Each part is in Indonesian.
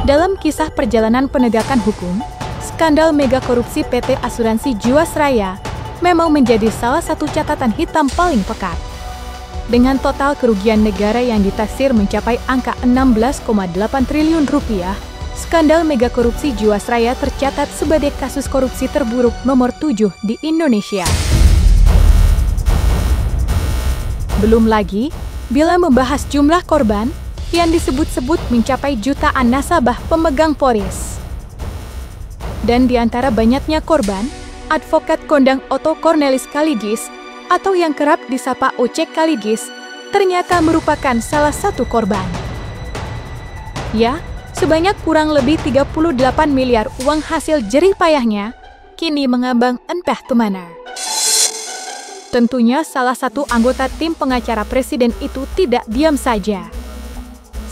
Dalam kisah perjalanan penegakan hukum, skandal mega korupsi PT Asuransi Jiwasraya memang menjadi salah satu catatan hitam paling pekat. Dengan total kerugian negara yang ditaksir mencapai angka 16,8 triliun rupiah, skandal mega korupsi Jiwasraya tercatat sebagai kasus korupsi terburuk nomor 7 di Indonesia. Belum lagi, bila membahas jumlah korban, yang disebut-sebut mencapai jutaan nasabah pemegang polis. Dan di antara banyaknya korban, advokat kondang Otto Cornelis Kaligis atau yang kerap disapa OC Kaligis ternyata merupakan salah satu korban. Ya, sebanyak kurang lebih 38 miliar uang hasil jerih payahnya kini mengambang entah kemana. Tentunya salah satu anggota tim pengacara presiden itu tidak diam saja.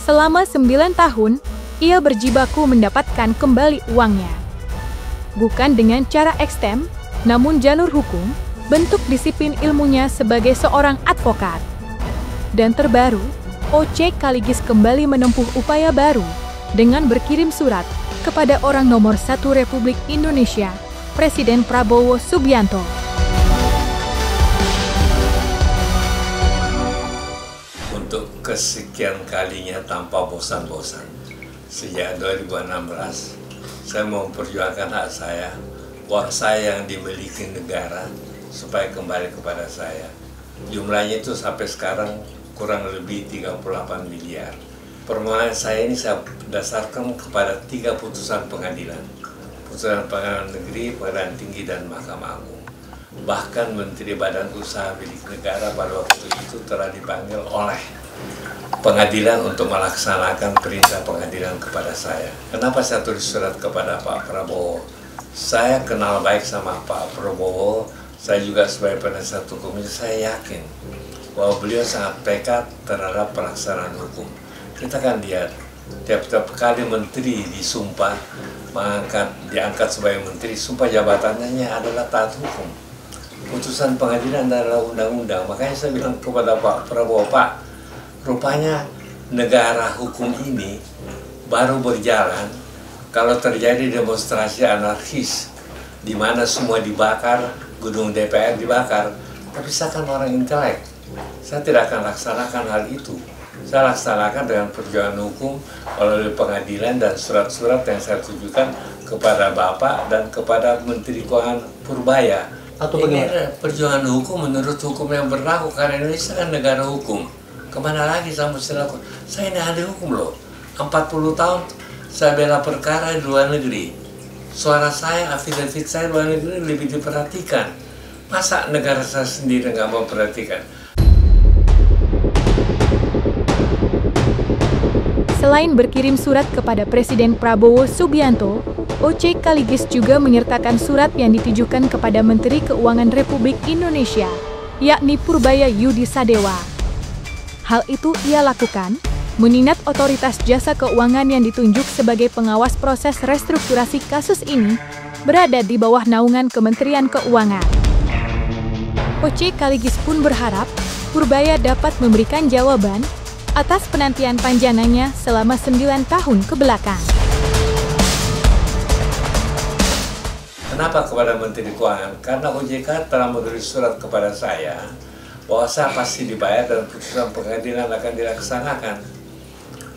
Selama 9 tahun, ia berjibaku mendapatkan kembali uangnya. Bukan dengan cara ekstrem, namun jalur hukum, bentuk disiplin ilmunya sebagai seorang advokat. Dan terbaru, OC Kaligis kembali menempuh upaya baru dengan berkirim surat kepada orang nomor 1 Republik Indonesia, Presiden Prabowo Subianto. Untuk kesekian kalinya tanpa bosan-bosan, sejak 2016, saya memperjuangkan hak saya, uang saya yang dimiliki negara, supaya kembali kepada saya. Jumlahnya itu sampai sekarang kurang lebih 38 miliar. Permohonan saya ini saya dasarkan kepada 3 putusan pengadilan. Putusan Pengadilan Negeri, Pengadilan Tinggi, dan Mahkamah Agung. Bahkan Menteri Badan Usaha Milik Negara pada waktu itu telah dipanggil oleh pengadilan untuk melaksanakan perintah pengadilan kepada saya. Kenapa saya tulis surat kepada Pak Prabowo? Saya kenal baik sama Pak Prabowo, saya juga sebagai penasihat hukum, saya yakin bahwa beliau sangat peka terhadap pelaksanaan hukum. Kita kan lihat, tiap-tiap kali menteri disumpah, diangkat sebagai menteri, sumpah jabatannya adalah taat hukum. Putusan pengadilan adalah undang-undang. Makanya saya bilang kepada Pak Prabowo, Pak, rupanya negara hukum ini baru berjalan kalau terjadi demonstrasi anarkis di mana semua dibakar, gedung DPR dibakar. Tapi saya kan orang intelek, saya tidak akan laksanakan hal itu. Saya laksanakan dengan perjuangan hukum oleh pengadilan dan surat-surat yang saya tujukan kepada Bapak dan kepada Menteri Keuangan Purbaya. Ini perjuangan hukum menurut hukum yang berlaku, karena Indonesia kan negara hukum. Kemana lagi saya mesti lakukan? Saya ini ahli hukum loh. 40 tahun saya bela perkara di luar negeri. Suara saya, afidavit saya di luar negeri lebih diperhatikan. Masa negara saya sendiri nggak mau perhatikan? Selain berkirim surat kepada Presiden Prabowo Subianto, OC Kaligis juga menyertakan surat yang ditujukan kepada Menteri Keuangan Republik Indonesia, yakni Purbaya Yudi Sadewa. Hal itu ia lakukan mengingat otoritas jasa keuangan yang ditunjuk sebagai pengawas proses restrukturasi kasus ini berada di bawah naungan Kementerian Keuangan. OC Kaligis pun berharap Purbaya dapat memberikan jawaban atas penantian panjangannya selama 9 tahun ke belakang. Kenapa kepada Menteri Keuangan? Karena OJK telah menulis surat kepada saya bahwa saya pasti dibayar dan putusan pengadilan akan dilaksanakan.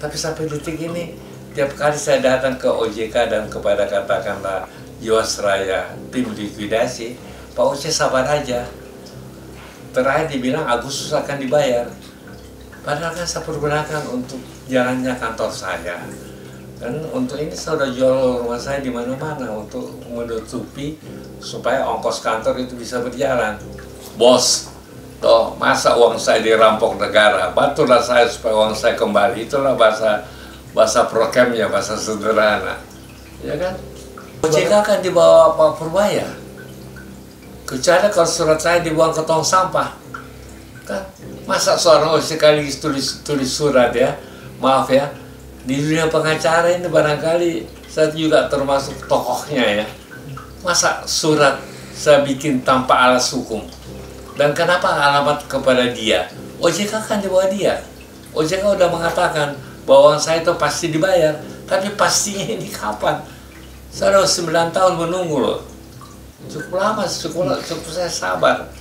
Tapi sampai detik ini, tiap kali saya datang ke OJK dan kepada katakanlah Jiwasraya, tim likuidasi, Pak OC sabar aja. Terakhir dibilang Agustus akan dibayar. Padahal kan saya pergunakan untuk jalannya kantor saya. Dan untuk ini saya sudah jual rumah saya di mana-mana untuk menutupi supaya ongkos kantor itu bisa berjalan. Bos, toh masa uang saya dirampok negara, bantulah saya supaya uang saya kembali. Itulah bahasa prokemnya, bahasa sederhana, ya kan? OJK kan dibawa Pak Purbaya, kecuali kalau surat saya dibuang ke tong sampah, kan? Masa seorang OC Kaligis tulis surat ya, maaf ya, di dunia pengacara ini barangkali saya juga termasuk tokohnya ya. Masa surat saya bikin tanpa alas hukum? Dan kenapa alamat kepada dia? OJK kan di bawah dia. OJK udah mengatakan bahwa saya itu pasti dibayar, tapi pastinya ini kapan? Saya udah 9 tahun menunggu loh. Cukup lama, cukup saya sabar.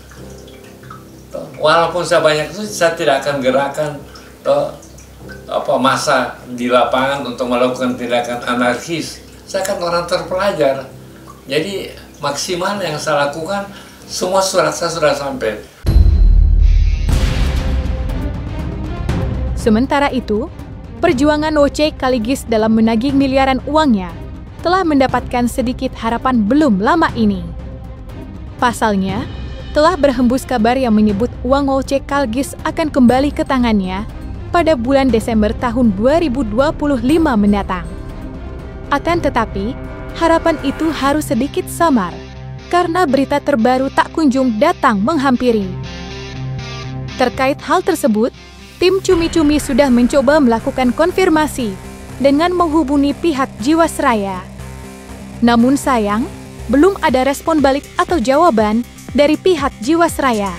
Walaupun saya banyak itu, saya tidak akan gerakan massa di lapangan untuk melakukan tindakan anarkis. Saya kan orang terpelajar. Jadi maksimal yang saya lakukan, semua surat saya sudah sampai. Sementara itu, perjuangan Oce Kaligis dalam menagih miliaran uangnya telah mendapatkan sedikit harapan belum lama ini. Pasalnya, telah berhembus kabar yang menyebut uang Oce Kaligis akan kembali ke tangannya pada bulan Desember tahun 2025 mendatang. Akan tetapi, harapan itu harus sedikit samar karena berita terbaru tak kunjung datang menghampiri. Terkait hal tersebut, tim Cumi-Cumi sudah mencoba melakukan konfirmasi dengan menghubungi pihak Jiwasraya. Namun sayang, belum ada respon balik atau jawaban dari pihak Jiwasraya.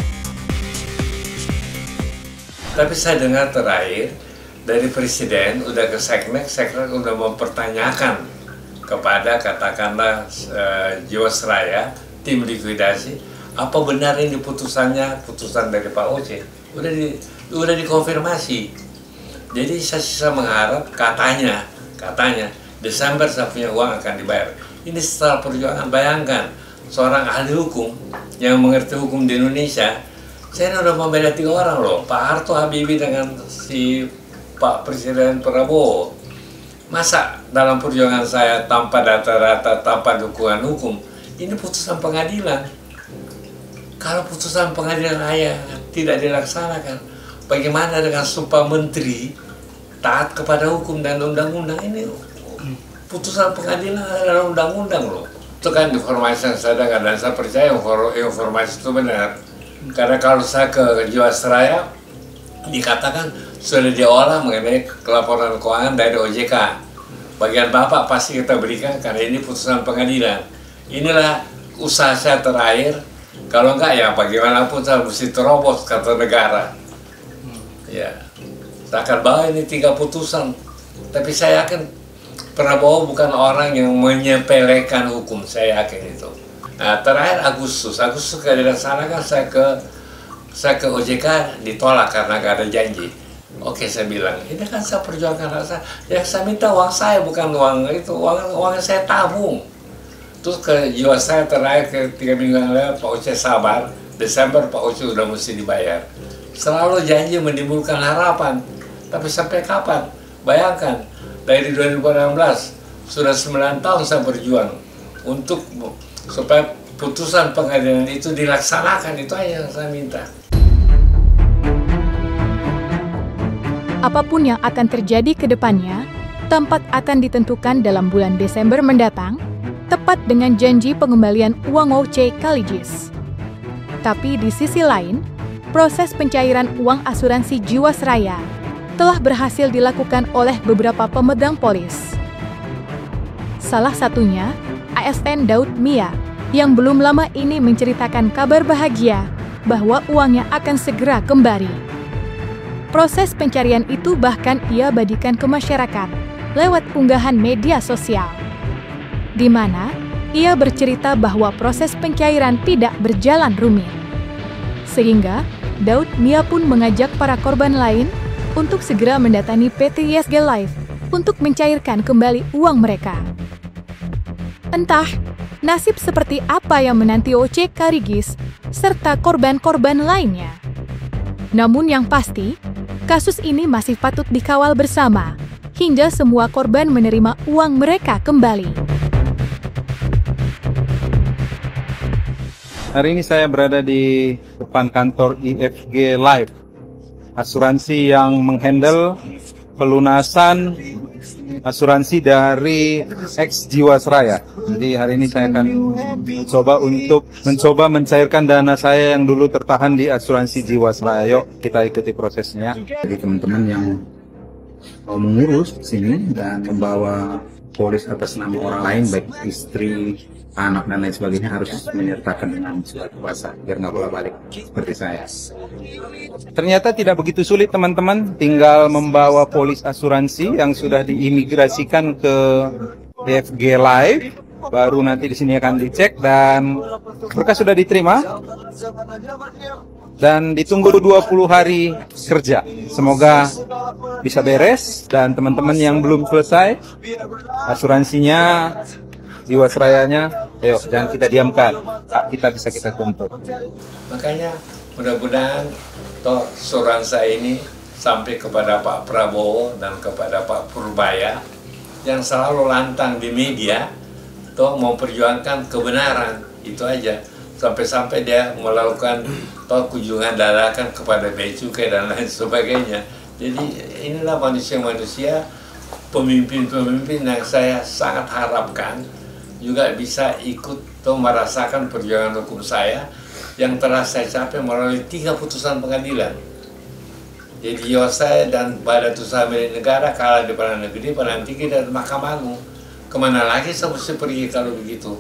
Tapi saya dengar terakhir dari Presiden udah ke Seknek udah mempertanyakan kepada katakanlah Jiwasraya, tim likuidasi, apa benar ini putusan dari Pak Oce? Udah dikonfirmasi. Jadi saya mengharap katanya Desember saya punya uang akan dibayar. Ini setelah perjuangan, bayangkan seorang ahli hukum yang mengerti hukum di Indonesia. Saya udah membela 3 orang loh, Pak Harto Habibie dengan si Pak Presiden Prabowo. Masa dalam perjuangan saya tanpa data-data, tanpa dukungan hukum, ini putusan pengadilan. Kalau putusan pengadilan tidak dilaksanakan, bagaimana dengan sumpah menteri taat kepada hukum dan undang-undang? Ini putusan pengadilan adalah undang-undang loh. Itu kan informasi yang saya dengar dan saya percaya informasi itu benar. Karena kalau saya ke Jiwasraya dikatakan sudah diolah mengenai laporan keuangan dari OJK. Bagian Bapak pasti kita berikan karena ini putusan pengadilan. Inilah usaha saya terakhir. Kalau enggak ya bagaimanapun saya mesti terobos kata negara. Ya, saya akan bawa ini 3 putusan. Tapi saya yakin Prabowo bukan orang yang menyepelekan hukum, saya yakin itu. Nah, terakhir Agustus kalau dilaksanakan saya ke OJK ditolak karena gak ada janji. Oke, saya bilang, ini kan saya perjuangkan hak saya. Yang saya minta uang saya, bukan uang itu, uang yang saya tabung. Terus ke Jiwasraya terakhir ke 3 minggu yang lalu, Pak Oce sabar, Desember Pak Oce udah mesti dibayar. Selalu janji menimbulkan harapan, tapi sampai kapan? Bayangkan, dari 2016 sudah 9 tahun saya berjuang untuk supaya putusan pengadilan itu dilaksanakan. Itu aja yang saya minta. Apapun yang akan terjadi ke depannya, tempat akan ditentukan dalam bulan Desember mendatang, tepat dengan janji pengembalian uang Oce Kaligis. Tapi di sisi lain, proses pencairan uang asuransi Jiwasraya telah berhasil dilakukan oleh beberapa pemegang polis. Salah satunya, ASN Daud Mia, yang belum lama ini menceritakan kabar bahagia bahwa uangnya akan segera kembali. Proses pencarian itu bahkan ia bagikan ke masyarakat lewat unggahan media sosial, di mana ia bercerita bahwa proses pencairan tidak berjalan rumit. Sehingga, Daud Mia pun mengajak para korban lain untuk segera mendatangi PT ISG Life untuk mencairkan kembali uang mereka. Entah, nasib seperti apa yang menanti Oce Kaligis serta korban-korban lainnya. Namun yang pasti, kasus ini masih patut dikawal bersama hingga semua korban menerima uang mereka kembali. Hari ini saya berada di depan kantor IFG Life, asuransi yang menghandle pelunasan asuransi dari ex Jiwasraya. Jadi hari ini saya akan mencoba mencairkan dana saya yang dulu tertahan di asuransi Jiwasraya. Yuk kita ikuti prosesnya. Jadi teman-teman yang mau mengurus sini dan membawa polis atas nama orang lain, baik istri anak dan lain sebagainya harus menyertakan dengan surat kuasa biar nggak bolak balik seperti saya. Ternyata tidak begitu sulit teman-teman, tinggal membawa polis asuransi yang sudah diimigrasikan ke IFG Live, baru nanti di sini akan dicek dan berkas sudah diterima dan ditunggu 20 hari kerja. Semoga bisa beres dan teman-teman yang belum selesai asuransinya, jiwasrayanya, ayo jangan kita diamkan, hak kita bisa kita tuntut. Makanya mudah-mudahan toh surat saya ini sampai kepada Pak Prabowo dan kepada Pak Purbaya yang selalu lantang di media toh memperjuangkan kebenaran, itu aja. Sampai-sampai dia melakukan toh kunjungan dadakan kepada Bea Cukai dan lain sebagainya. Jadi inilah manusia-manusia, pemimpin-pemimpin yang saya sangat harapkan juga bisa ikut atau merasakan perjuangan hukum saya yang telah saya capai melalui 3 putusan pengadilan. Jadi jiwa saya dan Badan Usaha Milik Negara kalah di Pengadilan Negeri, Pengadilan Tinggi dan Mahkamah Agung. Kemana lagi saya mesti pergi kalau begitu?